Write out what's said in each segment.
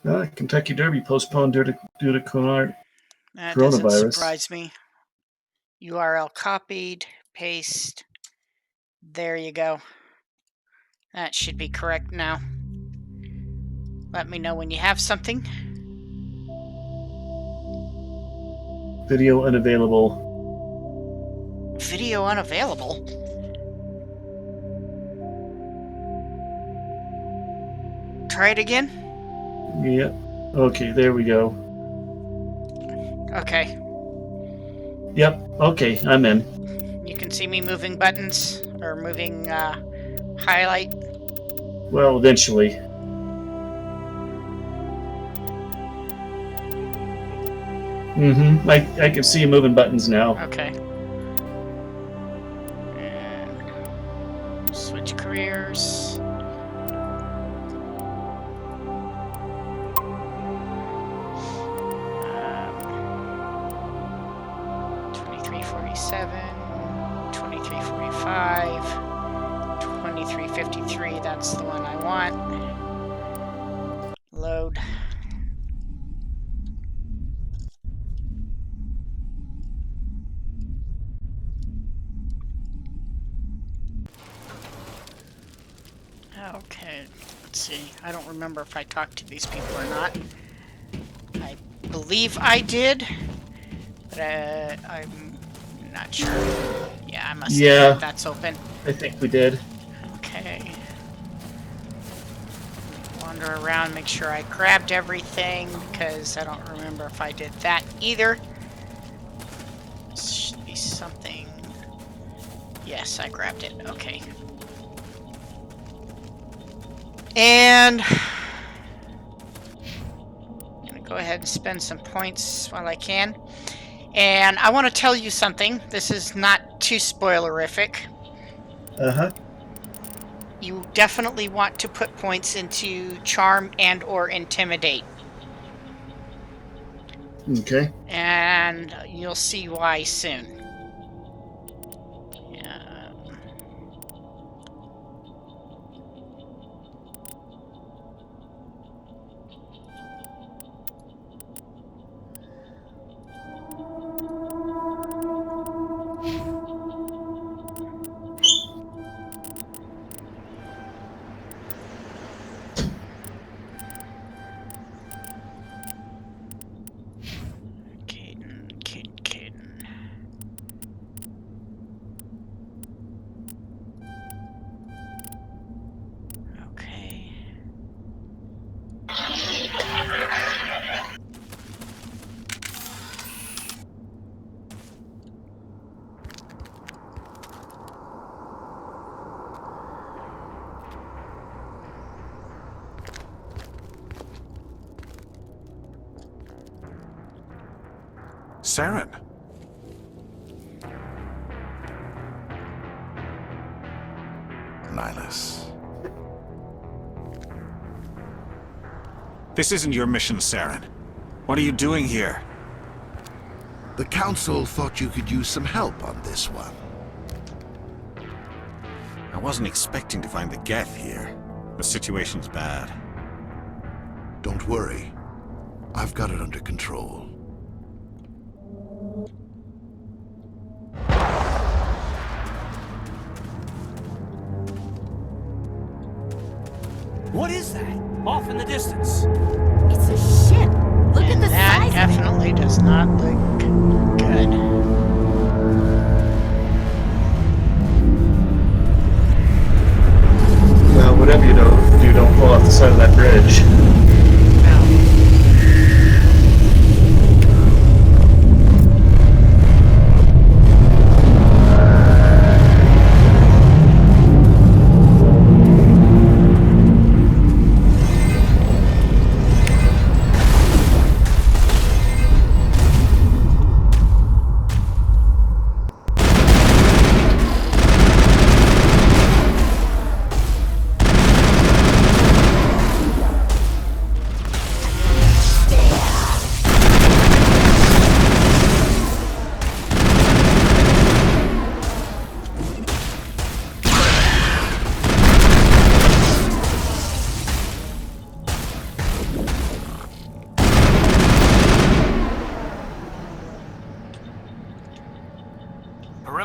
Kentucky Derby postponed due to That doesn't coronavirus. surprise me. URL copied, paste. There you go. That should be correct now. Let me know when you have something. Video unavailable. Video unavailable? Try it again? Yep. Okay, there we go. Okay. Yep. Okay, I'm in. You can see me moving buttons or moving highlight. Well, eventually. Mm-hmm. I can see you moving buttons now. Okay. And switch careers. Um, 2347, 2345, 2353. That's the one I want. Load. Okay, let's see. I don't remember if I talked to these people or not. I believe I did, but I'm not sure. Yeah, I must have. That's open. I think we did. Okay. Wander around, make sure I grabbed everything, because I don't remember if I did that either. Should be something. Yes, I grabbed it. Okay. And I'm going to go ahead and spend some points while I can. And I want to tell you something. This is not too spoilerific. Uh-huh. You definitely want to put points into Charm and or Intimidate. Okay. And you'll see why soon. Saren. Nihilus. This isn't your mission, Saren. What are you doing here? The Council thought you could use some help on this one. I wasn't expecting to find the Geth here. The situation's bad. Don't worry. I've got it under control. What is that? Off in the distance. It's a ship. Look at the size that definitely does not look good. Well, whatever you do, don't fall off the side of that bridge.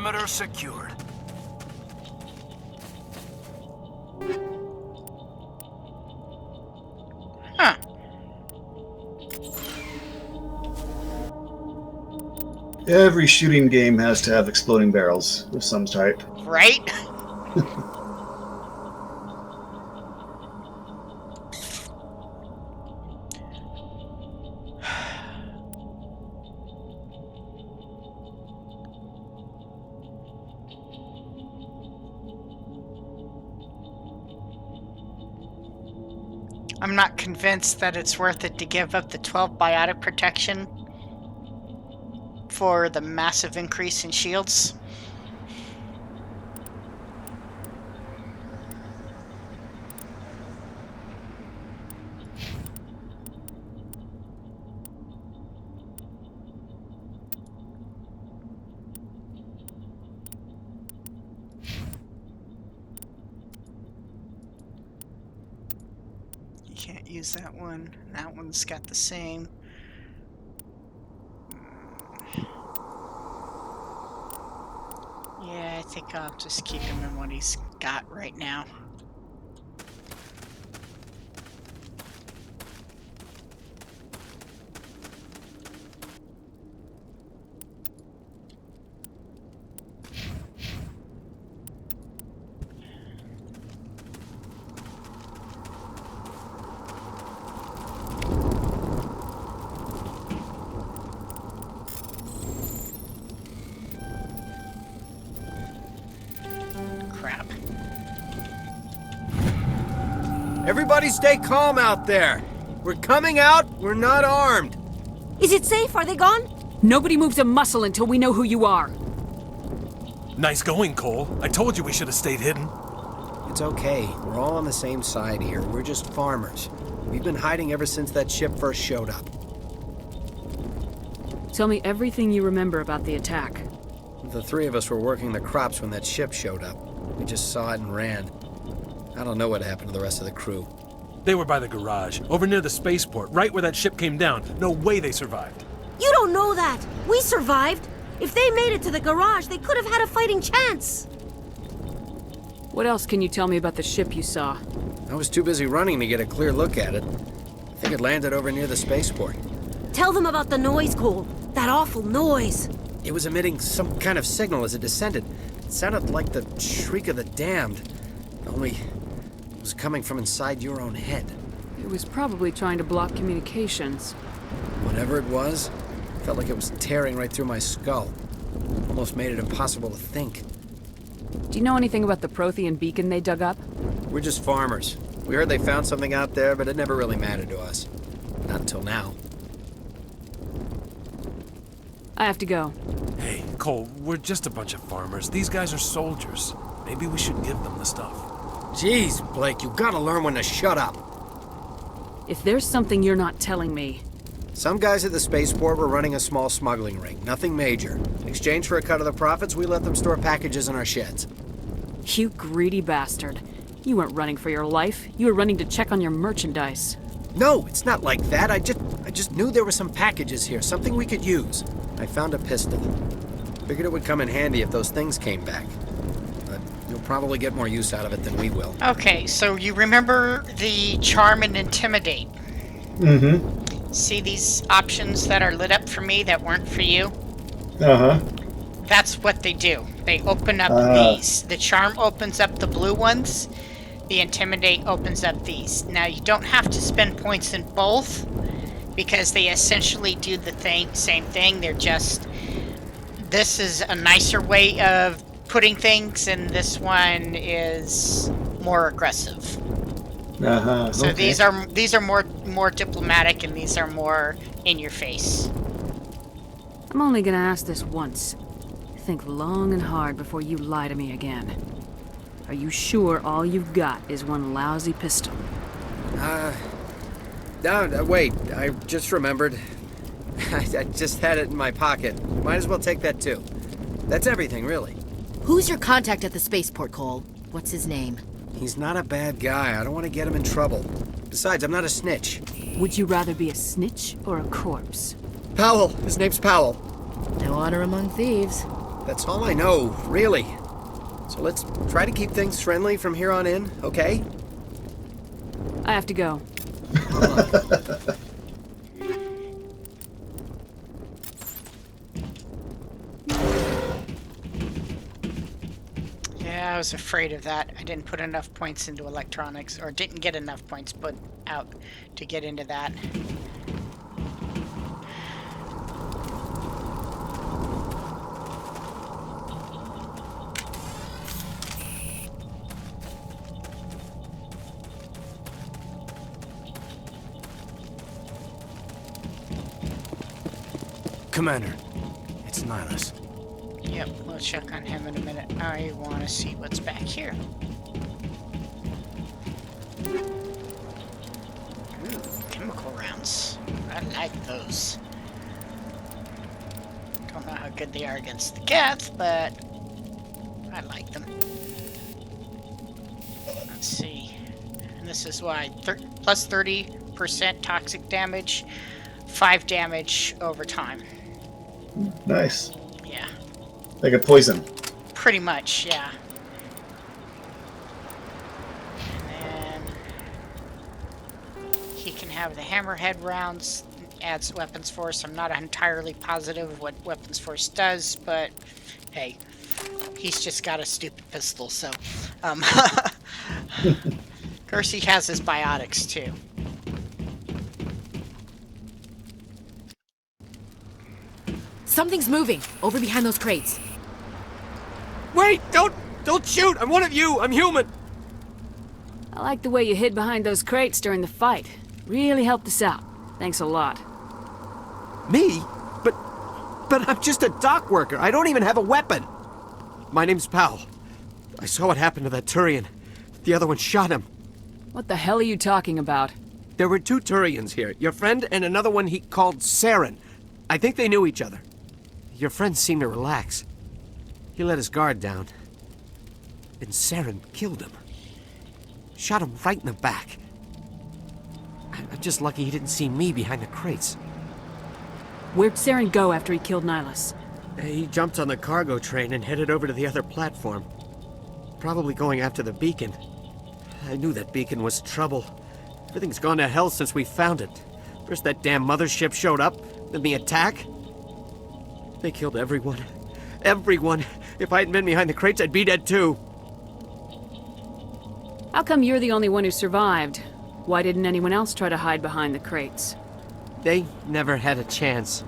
Perimeter secured. Huh. Every shooting game has to have exploding barrels of some type. Right? I'm not convinced that it's worth it to give up the 12 biotic protection for the massive increase in shields. Can't use that one. That one's got the same. Yeah, I think I'll just keep him in what he's got right now. Crap. Everybody stay calm out there. We're coming out. We're not armed. Is it safe? Are they gone? Nobody moves a muscle until we know who you are. Nice going, Cole. I told you we should have stayed hidden. It's okay. We're all on the same side here. We're just farmers. We've been hiding ever since that ship first showed up. Tell me everything you remember about the attack. The three of us were working the crops when that ship showed up. We just saw it and ran. I don't know what happened to the rest of the crew. They were by the garage, over near the spaceport, right where that ship came down. No way they survived. You don't know that. We survived. If they made it to the garage, they could have had a fighting chance. What else can you tell me about the ship you saw? I was too busy running to get a clear look at it. I think it landed over near the spaceport. Tell them about the noise, Cole. That awful noise. It was emitting some kind of signal as it descended. It sounded like the shriek of the damned. Only it was coming from inside your own head. It was probably trying to block communications. Whatever it was, felt like it was tearing right through my skull. Almost made it impossible to think. Do you know anything about the Prothean beacon they dug up? We're just farmers. We heard they found something out there, but it never really mattered to us. Not until now. I have to go. Hey, Cole, we're just a bunch of farmers. These guys are soldiers. Maybe we should give them the stuff. Jeez, Blake, you gotta learn when to shut up. If there's something you're not telling me... Some guys at the spaceport were running a small smuggling ring. Nothing major. In exchange for a cut of the profits, we let them store packages in our sheds. You greedy bastard. You weren't running for your life. You were running to check on your merchandise. No, it's not like that. I just knew there were some packages here, something we could use. I found a pistol. Figured it would come in handy if those things came back. But you'll probably get more use out of it than we will. Okay, so you remember the charm and intimidate. Mm-hmm. See these options that are lit up for me that weren't for you? Uh-huh. That's what they do. They open up these. The charm opens up the blue ones. The intimidate opens up these. Now you don't have to spend points in both because they essentially do the same thing. They're just, this is a nicer way of putting things, and this one is more aggressive. Uh-huh. So okay. these are more diplomatic, and these are more in your face. I'm only gonna ask this once. Think long and hard before you lie to me again. Are you sure all you've got is one lousy pistol? No, wait, I just remembered. I just had it in my pocket. Might as well take that too. That's everything, really. Who's your contact at the spaceport, Cole? What's his name? He's not a bad guy. I don't want to get him in trouble. Besides, I'm not a snitch. Would you rather be a snitch or a corpse? Powell. His name's Powell. No honor among thieves. That's all I know, really. So let's try to keep things friendly from here on in, okay? I have to go. Yeah, I was afraid of that. I didn't put enough points into electronics, or didn't get enough points put out to get into that. Commander, it's Nihilus. Yep, we'll check on him in a minute. I want to see what's back here. Ooh, chemical rounds. I like those. Don't know how good they are against the Geth, but I like them. Let's see. And this is why plus 30% toxic damage, 5 damage over time. Nice. Yeah. Like a poison. Pretty much, yeah. And then he can have the hammerhead rounds, adds weapons force. I'm not entirely positive what weapons force does, but hey, he's just got a stupid pistol, so of course he has his biotics too. Something's moving over behind those crates. Wait! Don't shoot! I'm one of you! I'm human! I like the way you hid behind those crates during the fight. Really helped us out. Thanks a lot. Me? But I'm just a dock worker. I don't even have a weapon. My name's Powell. I saw what happened to that Turian. The other one shot him. What the hell are you talking about? There were 2 Turians here. Your friend and another one he called Saren. I think they knew each other. Your friend seemed to relax. He let his guard down. And Saren killed him. Shot him right in the back. I'm just lucky he didn't see me behind the crates. Where'd Saren go after he killed Nihilus? He jumped on the cargo train and headed over to the other platform. Probably going after the beacon. I knew that beacon was trouble. Everything's gone to hell since we found it. First that damn mothership showed up, then the attack. They killed everyone. Everyone. If I hadn't been behind the crates, I'd be dead too. How come you're the only one who survived? Why didn't anyone else try to hide behind the crates? They never had a chance.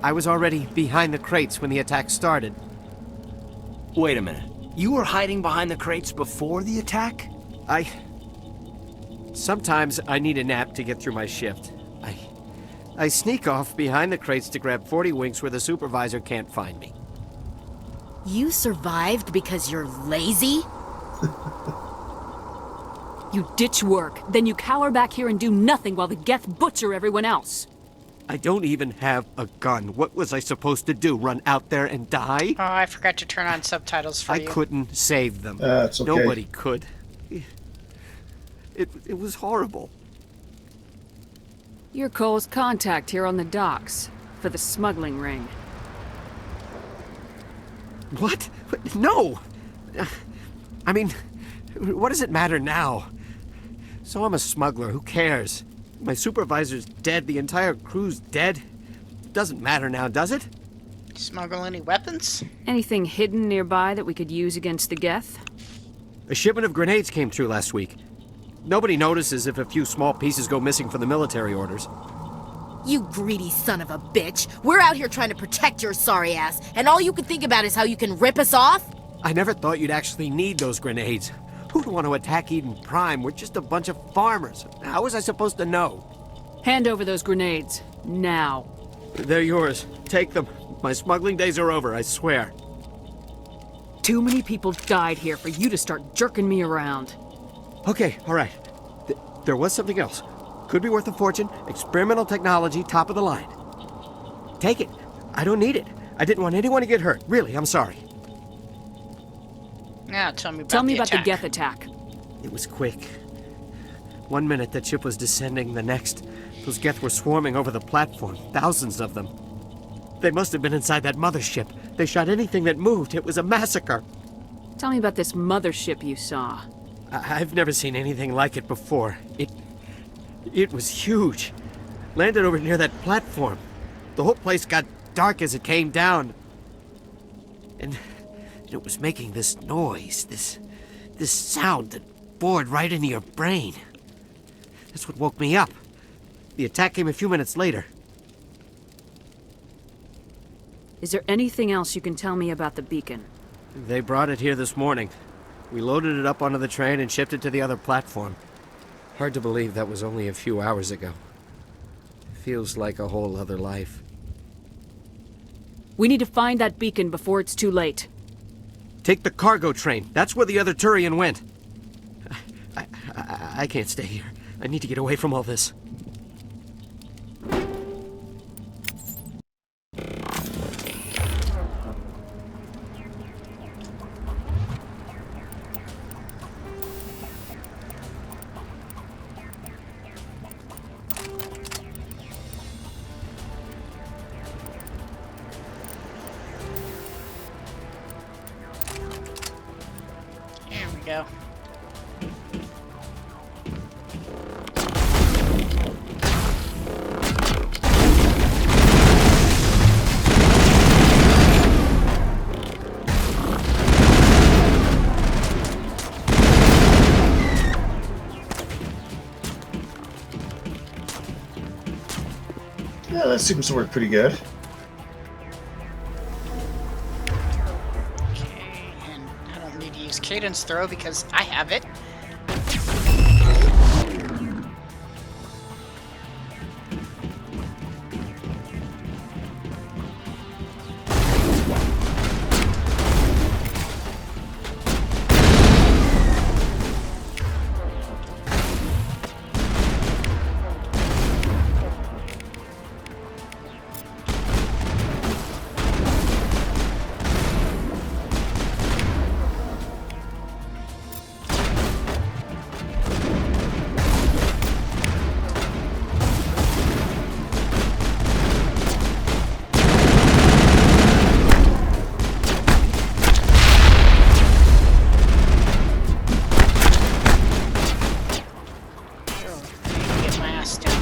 I was already behind the crates when the attack started. Wait a minute. You were hiding behind the crates before the attack? Sometimes I need a nap to get through my shift. I sneak off behind the crates to grab 40 winks where the supervisor can't find me. You survived because you're lazy? You ditch work, then you cower back here and do nothing while the Geth butcher everyone else. I don't even have a gun. What was I supposed to do? Run out there and die? Oh, I forgot to turn on subtitles for you. I couldn't save them. It's okay. Nobody could. It was horrible. You're Cole's contact here on the docks, for the smuggling ring. What? No! I mean, what does it matter now? So I'm a smuggler, who cares? My supervisor's dead, the entire crew's dead. Doesn't matter now, does it? Smuggle any weapons? Anything hidden nearby that we could use against the Geth? A shipment of grenades came through last week. Nobody notices if a few small pieces go missing from the military orders. You greedy son of a bitch. We're out here trying to protect your sorry ass, and all you can think about is how you can rip us off? I never thought you'd actually need those grenades. Who'd want to attack Eden Prime? We're just a bunch of farmers. How was I supposed to know? Hand over those grenades. Now. They're yours. Take them. My smuggling days are over, I swear. Too many people died here for you to start jerking me around. Okay, all right. There was something else. Could be worth a fortune. Experimental technology, top of the line. Take it. I don't need it. I didn't want anyone to get hurt. Really, I'm sorry. Now tell me about the Geth attack. It was quick. 1 minute that ship was descending, the next, those Geth were swarming over the platform. Thousands of them. They must have been inside that mothership. They shot anything that moved. It was a massacre. Tell me about this mothership you saw. I've never seen anything like it before. It was huge. Landed over near that platform. The whole place got dark as it came down. And it was making this noise, this sound that bored right into your brain. That's what woke me up. The attack came a few minutes later. Is there anything else you can tell me about the beacon? They brought it here this morning. We loaded it up onto the train and shipped it to the other platform. Hard to believe that was only a few hours ago. Feels like a whole other life. We need to find that beacon before it's too late. Take the cargo train. That's where the other Turian went. I can't stay here. I need to get away from all this. There we go. Yeah, that seems to work pretty good. Okay, and I don't need to use Cadence Throw because I have it. Get my ass down.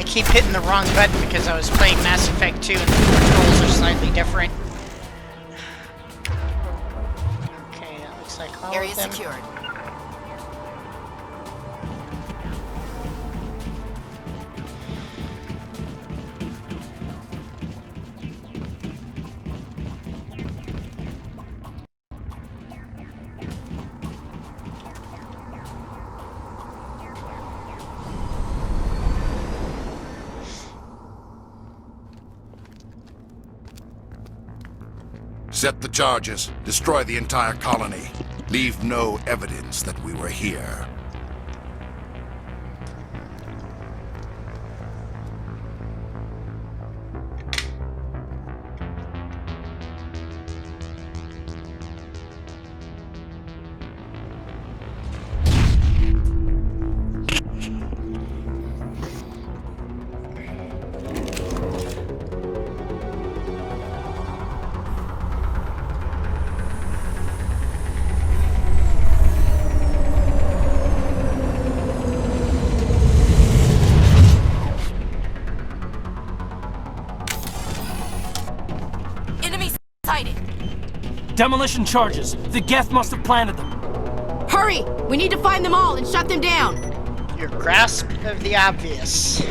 Keep hitting the wrong button because I was playing Mass Effect 2 and the controls are slightly different. Okay, that looks like all Area of them. secured. Set the charges. Destroy the entire colony. Leave no evidence that we were here. Demolition charges. The Geth must have planted them. Hurry! We need to find them all and shut them down! Your grasp of the obvious.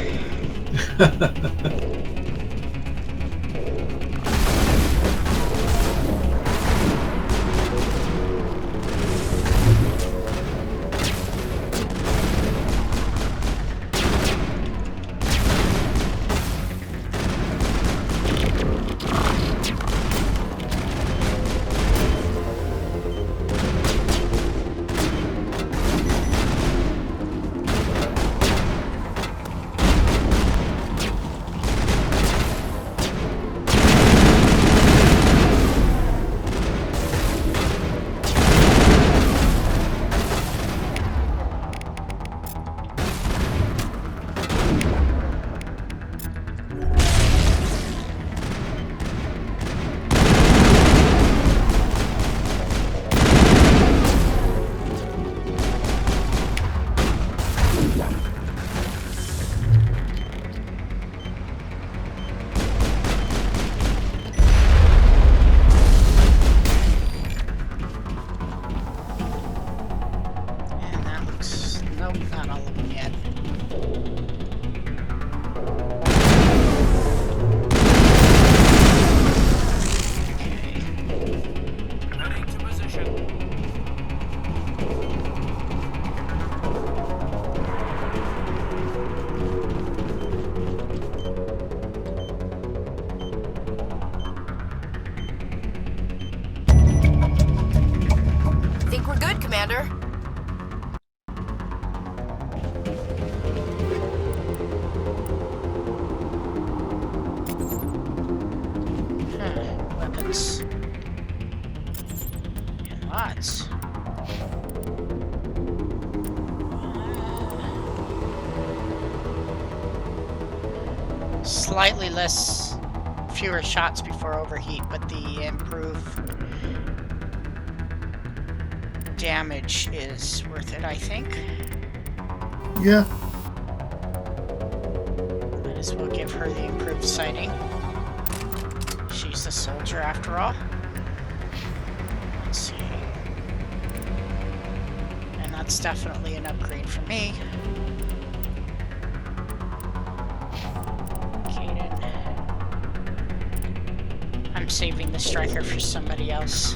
Nope, not all of them yet. Ready to position. Think we're good, Commander? Weapons. And lots. Slightly fewer shots before overheat, but the improved damage is worth it, I think. Yeah. Might as well give her the improved sighting. She's a soldier after all. Let's see. And that's definitely an upgrade for me. I'm saving the striker for somebody else.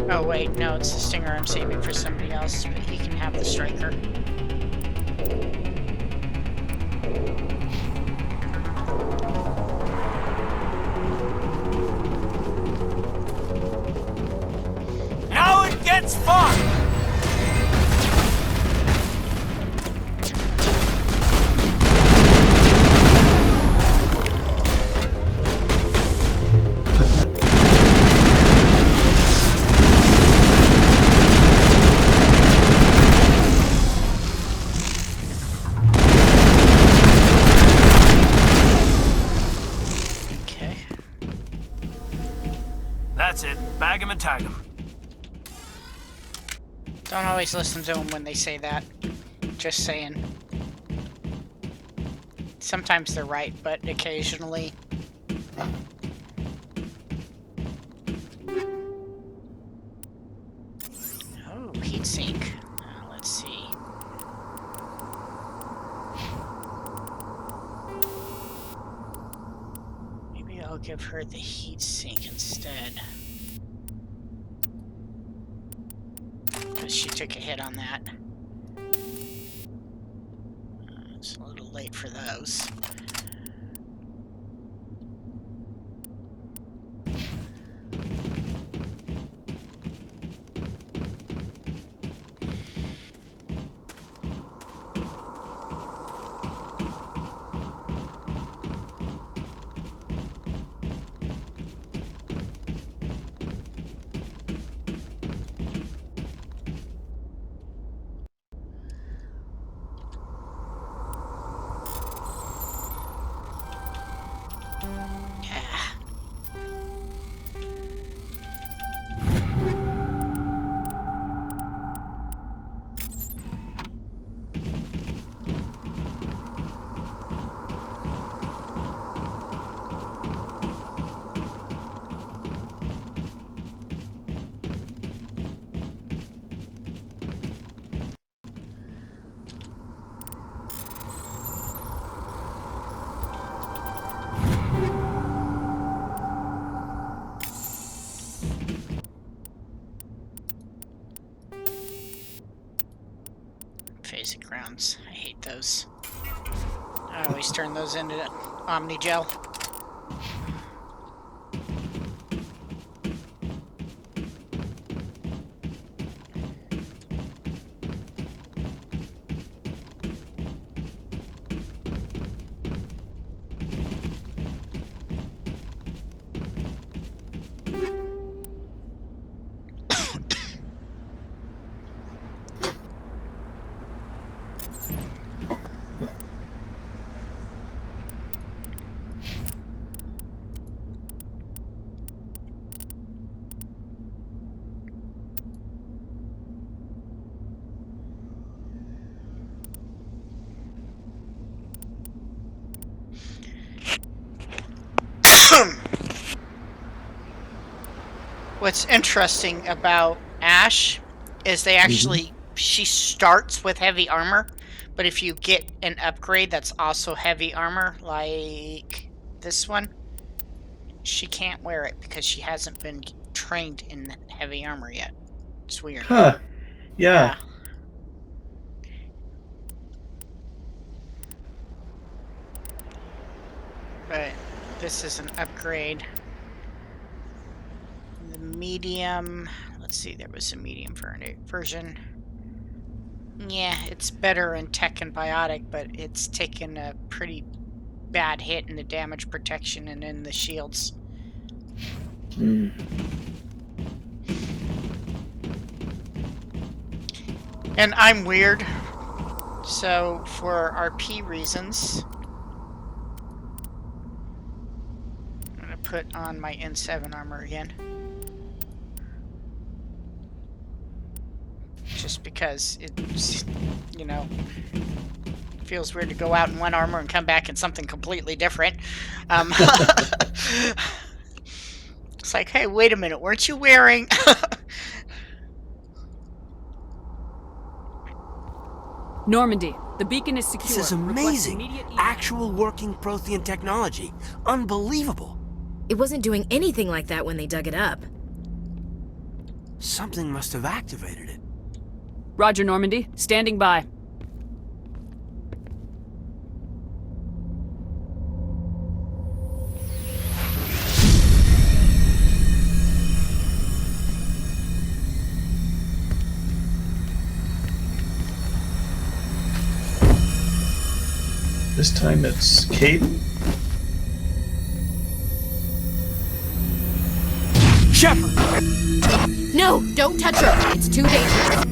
Oh wait, no, it's the stinger I'm saving for somebody else, but he can have the striker. Now it gets fun! That's it. Bag 'em and tag 'em. Don't always listen to them when they say that. Just saying. Sometimes they're right, but occasionally... Oh, heatsink. Let's see. Maybe I'll give her the heatsink instead. She took a hit on that. It's a little late for those. Phasic rounds. I hate those. I always turn those into Omni Gel. What's interesting about Ash is they actually, she starts with heavy armor, but if you get an upgrade that's also heavy armor, like this one, she can't wear it because she hasn't been trained in heavy armor yet. It's weird. Huh. Yeah. But this is an upgrade. The medium, let's see, there was a medium version. Yeah, it's better in tech and biotic, but it's taken a pretty bad hit in the damage protection and in the shields. Mm. And I'm weird, so for RP reasons, I'm gonna put on my N7 armor again. Just because it's, you know, feels weird to go out in one armor and come back in something completely different. It's like, hey, wait a minute, weren't you wearing... Normandy, the beacon is secure. This is amazing. Actual working Prothean technology. Unbelievable. It wasn't doing anything like that when they dug it up. Something must have activated it. Roger, Normandy. Standing by. This time it's Kate. Shepard! No, don't touch her. It's too dangerous.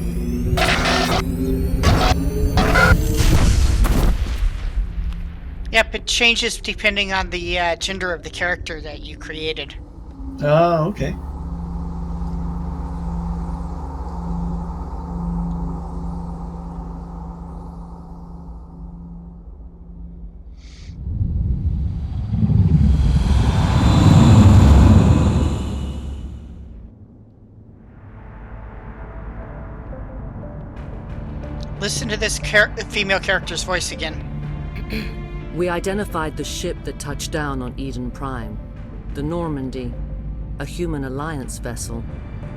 Yep, it changes depending on the gender of the character that you created. Oh, okay. Listen to this female character's voice again. We identified the ship that touched down on Eden Prime. The Normandy, a human alliance vessel.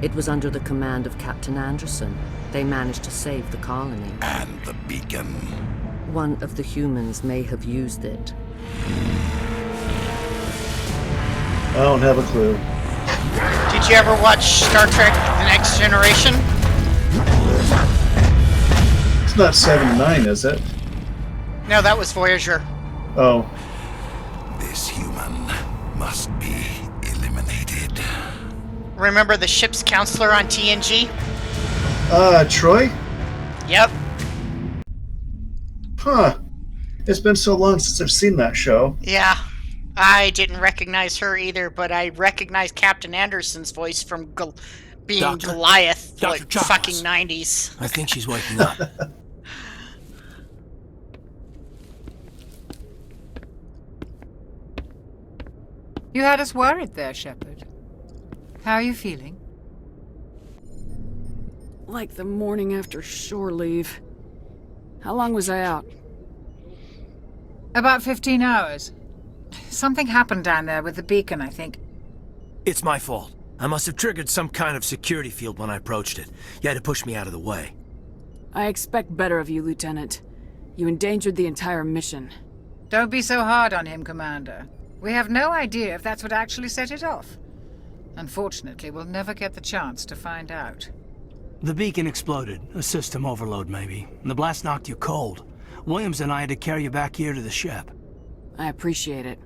It was under the command of Captain Anderson. They managed to save the colony. And the beacon. One of the humans may have used it. I don't have a clue. Did you ever watch Star Trek The Next Generation? It's not 7-9, is it? No, that was Voyager. Oh. This human must be eliminated. Remember the ship's counselor on TNG? Troy? Yep. Huh. It's been so long since I've seen that show. Yeah. I didn't recognize her either, but I recognized Captain Anderson's voice from being Doctor? Goliath, Dr. like Chakwas. fucking 90s. I think she's waking up. You had us worried there, Shepard. How are you feeling? Like the morning after shore leave. How long was I out? About 15 hours. Something happened down there with the beacon, I think. It's my fault. I must have triggered some kind of security field when I approached it. You had to push me out of the way. I expect better of you, Lieutenant. You endangered the entire mission. Don't be so hard on him, Commander. We have no idea if that's what actually set it off. Unfortunately, we'll never get the chance to find out. The beacon exploded. A system overload, maybe. The blast knocked you cold. Williams and I had to carry you back here to the ship. I appreciate it.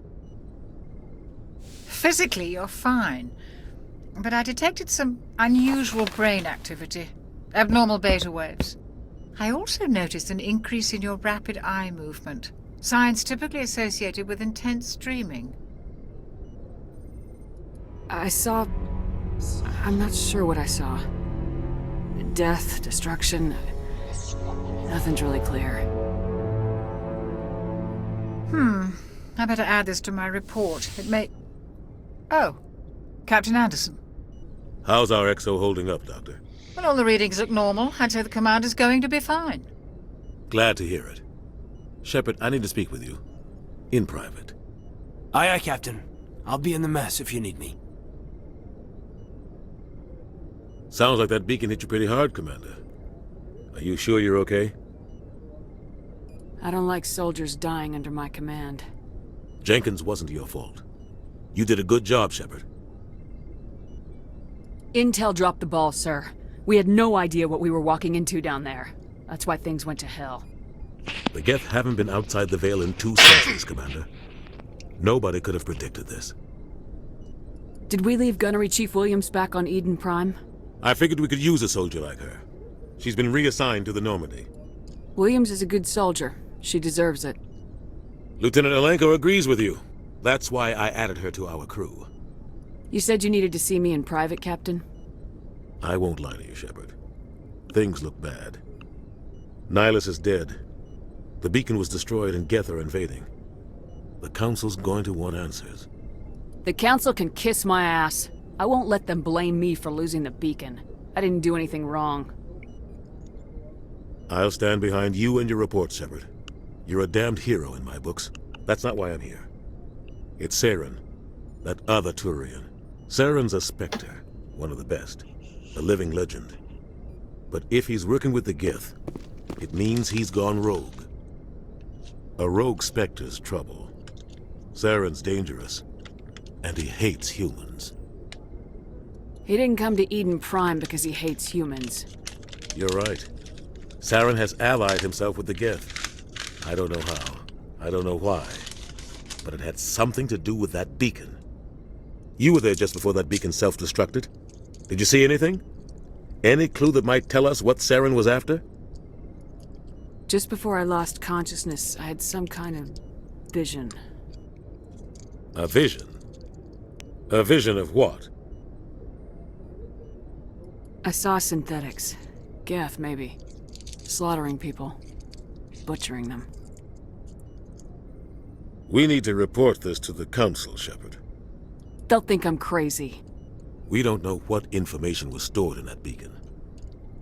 Physically, you're fine. But I detected some unusual brain activity. Abnormal beta waves. I also noticed an increase in your rapid eye movement. Signs typically associated with intense dreaming. I'm not sure what I saw. Death, destruction. Nothing's really clear. I better add this to my report. It may... Oh, Captain Anderson. How's our XO holding up, Doctor? Well, all the readings look normal. I'd say the Commander's going to be fine. Glad to hear it. Shepard, I need to speak with you. In private. Aye, Captain. I'll be in the mess if you need me. Sounds like that beacon hit you pretty hard, Commander. Are you sure you're okay? I don't like soldiers dying under my command. Jenkins wasn't your fault. You did a good job, Shepard. Intel dropped the ball, sir. We had no idea what we were walking into down there. That's why things went to hell. The Geth haven't been outside the Veil in 2 centuries, Commander. Nobody could have predicted this. Did we leave Gunnery Chief Williams back on Eden Prime? I figured we could use a soldier like her. She's been reassigned to the Normandy. Williams is a good soldier. She deserves it. Lieutenant Alenko agrees with you. That's why I added her to our crew. You said you needed to see me in private, Captain? I won't lie to you, Shepard. Things look bad. Nihilus is dead. The beacon was destroyed and Geth are invading. The Council's going to want answers. The Council can kiss my ass. I won't let them blame me for losing the beacon. I didn't do anything wrong. I'll stand behind you and your report, Shepard. You're a damned hero in my books. That's not why I'm here. It's Saren, that other Turian. Saren's a Spectre, one of the best. A living legend. But if he's working with the Geth, it means he's gone rogue. A rogue Spectre's trouble. Saren's dangerous, and he hates humans. He didn't come to Eden Prime because he hates humans. You're right. Saren has allied himself with the Geth. I don't know how. I don't know why. But it had something to do with that beacon. You were there just before that beacon self-destructed. Did you see anything? Any clue that might tell us what Saren was after? Just before I lost consciousness, I had some kind of vision. A vision? A vision of what? I saw synthetics. Geth, maybe. Slaughtering people. Butchering them. We need to report this to the Council, Shepard. They'll think I'm crazy. We don't know what information was stored in that beacon.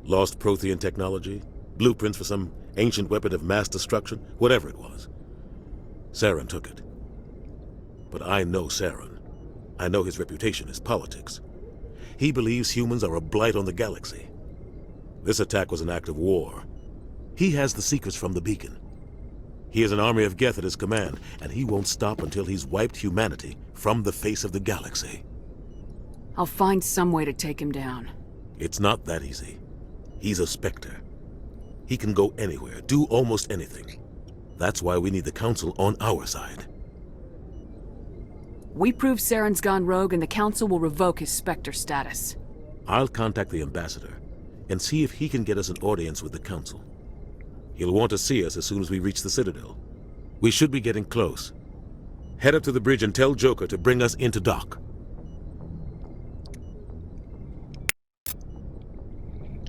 Lost Prothean technology? Blueprints for some ancient weapon of mass destruction? Whatever it was. Saren took it. But I know Saren. I know his reputation is politics. He believes humans are a blight on the galaxy. This attack was an act of war. He has the secrets from the beacon. He has an army of Geth at his command, and he won't stop until he's wiped humanity from the face of the galaxy. I'll find some way to take him down. It's not that easy. He's a Spectre. He can go anywhere, do almost anything. That's why we need the Council on our side. We prove Saren's gone rogue and the Council will revoke his Spectre status. I'll contact the Ambassador and see if he can get us an audience with the Council. He'll want to see us as soon as we reach the Citadel. We should be getting close. Head up to the bridge and tell Joker to bring us into dock.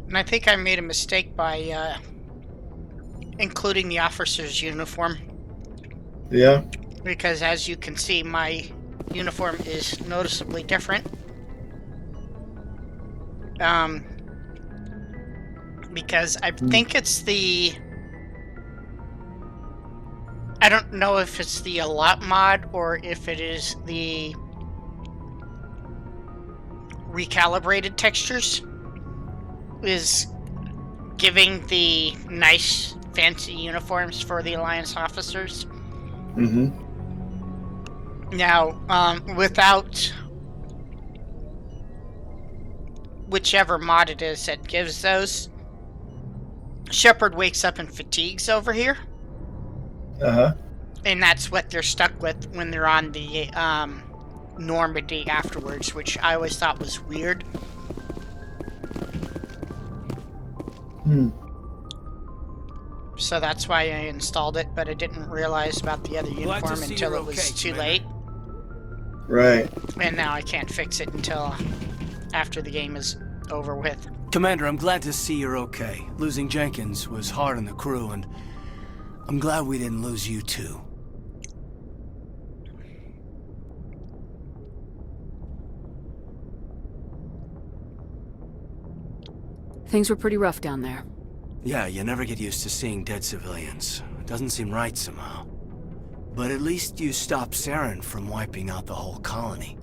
And I think I made a mistake by including the officer's uniform. Yeah? Because as you can see, my uniform is noticeably different. Because I think it's the... I don't know if it's the allot mod or if it is the recalibrated textures is giving the nice, fancy uniforms for the Alliance officers. Mm-hmm. Now, without whichever mod it is that gives those, Shepard wakes up in fatigues over here. Uh-huh. And that's what they're stuck with when they're on the Normandy afterwards, which I always thought was weird. Hmm. So that's why I installed it, but I didn't realize about the other uniform until it was too late. Right. And now I can't fix it until after the game is over with. Commander, I'm glad to see you're okay. Losing Jenkins was hard on the crew, and I'm glad we didn't lose you too. Things were pretty rough down there. Yeah, you never get used to seeing dead civilians. It doesn't seem right somehow. But at least you stopped Saren from wiping out the whole colony.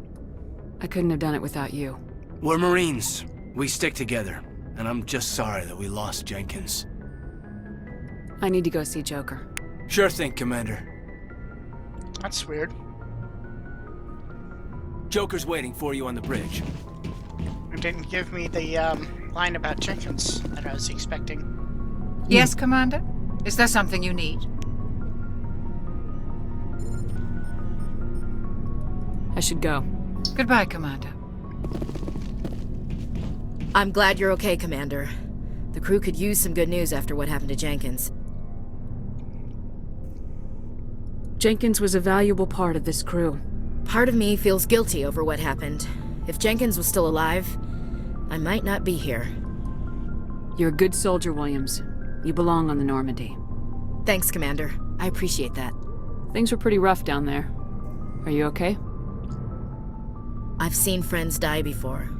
I couldn't have done it without you. We're Marines. We stick together. And I'm just sorry that we lost Jenkins. I need to go see Joker. Sure thing, Commander. That's weird. Joker's waiting for you on the bridge. It didn't give me the line about Jenkins that I was expecting. Yes, Commander? Is there something you need? I should go. Goodbye, Commander. I'm glad you're okay, Commander. The crew could use some good news after what happened to Jenkins. Jenkins was a valuable part of this crew. Part of me feels guilty over what happened. If Jenkins was still alive, I might not be here. You're a good soldier, Williams. You belong on the Normandy. Thanks, Commander. I appreciate that. Things were pretty rough down there. Are you okay? I've seen friends die before.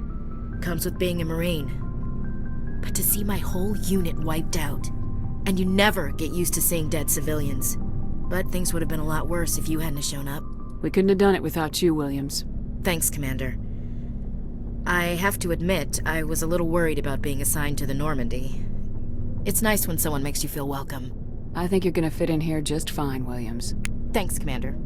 Comes with being a Marine. But to see my whole unit wiped out, and you never get used to seeing dead civilians. But things would have been a lot worse if you hadn't shown up. We couldn't have done it without you, Williams. Thanks, Commander. I have to admit, I was a little worried about being assigned to the Normandy. It's nice when someone makes you feel welcome. I think you're gonna fit in here just fine, Williams. Thanks, Commander.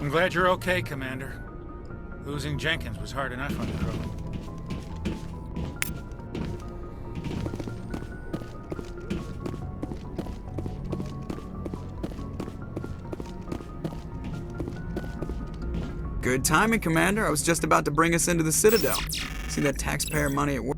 I'm glad you're okay, Commander. Losing Jenkins was hard enough on the crew. Good timing, Commander. I was just about to bring us into the Citadel. See that taxpayer money at work?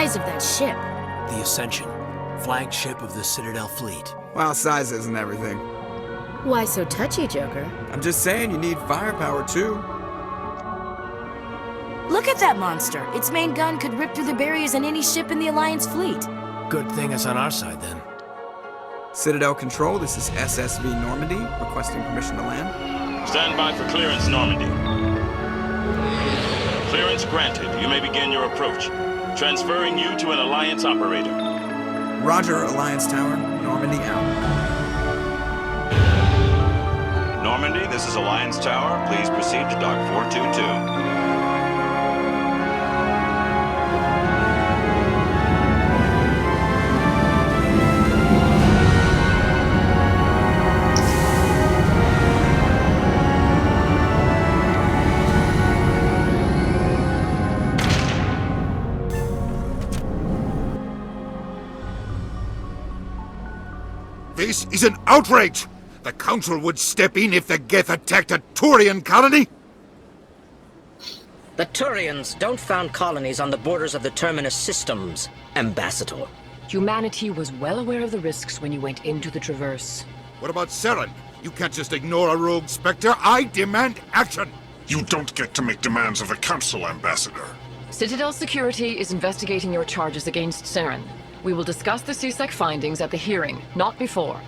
Of that ship. The Ascension, flagship of the Citadel fleet. Well, size isn't everything. Why so touchy, Joker? I'm just saying you need firepower, too. Look at that monster. Its main gun could rip through the barriers in any ship in the Alliance fleet. Good thing it's on our side, then. Citadel Control, this is SSV Normandy, requesting permission to land. Stand by for clearance, Normandy. Clearance granted. You may begin your approach. Transferring you to an Alliance operator. Roger, Alliance Tower. Normandy out. Normandy, this is Alliance Tower. Please proceed to Dock 422. This is an outrage! The Council would step in if the Geth attacked a Turian colony! The Turians don't found colonies on the borders of the Terminus systems, Ambassador. Humanity was well aware of the risks when you went into the Traverse. What about Saren? You can't just ignore a rogue Spectre. I demand action! You don't get to make demands of the Council, Ambassador. Citadel Security is investigating your charges against Saren. We will discuss the CSEC findings at the hearing, not before.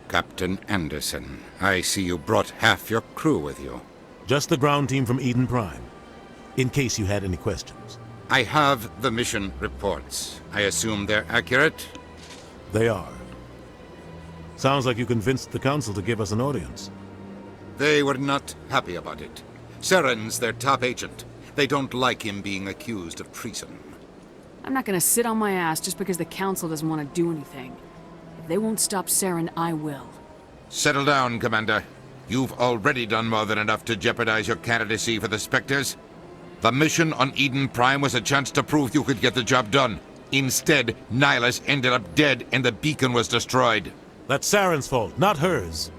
Captain Anderson, I see you brought half your crew with you. Just the ground team from Eden Prime, in case you had any questions. I have the mission reports. I assume they're accurate? They are. Sounds like you convinced the Council to give us an audience. They were not happy about it. Saren's their top agent. They don't like him being accused of treason. I'm not gonna sit on my ass just because the Council doesn't want to do anything. If they won't stop Saren, I will. Settle down, Commander. You've already done more than enough to jeopardize your candidacy for the Spectres. The mission on Eden Prime was a chance to prove you could get the job done. Instead, Nihilus ended up dead and the beacon was destroyed. That's Saren's fault, not hers.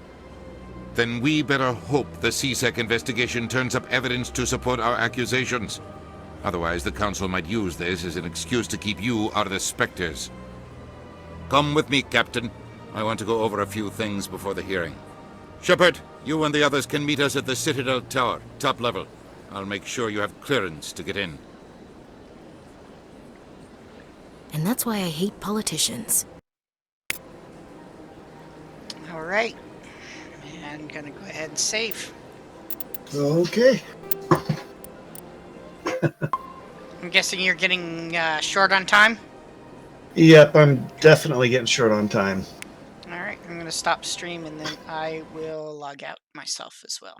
Then we better hope the CSEC investigation turns up evidence to support our accusations. Otherwise, the Council might use this as an excuse to keep you out of the Spectres. Come with me, Captain. I want to go over a few things before the hearing. Shepard, you and the others can meet us at the Citadel Tower, top level. I'll make sure you have clearance to get in. And that's why I hate politicians. All right. I'm gonna go ahead and save. Okay. I'm guessing you're getting short on time? Yep, I'm definitely getting short on time. All right, I'm gonna stop stream and then I will log out myself as well.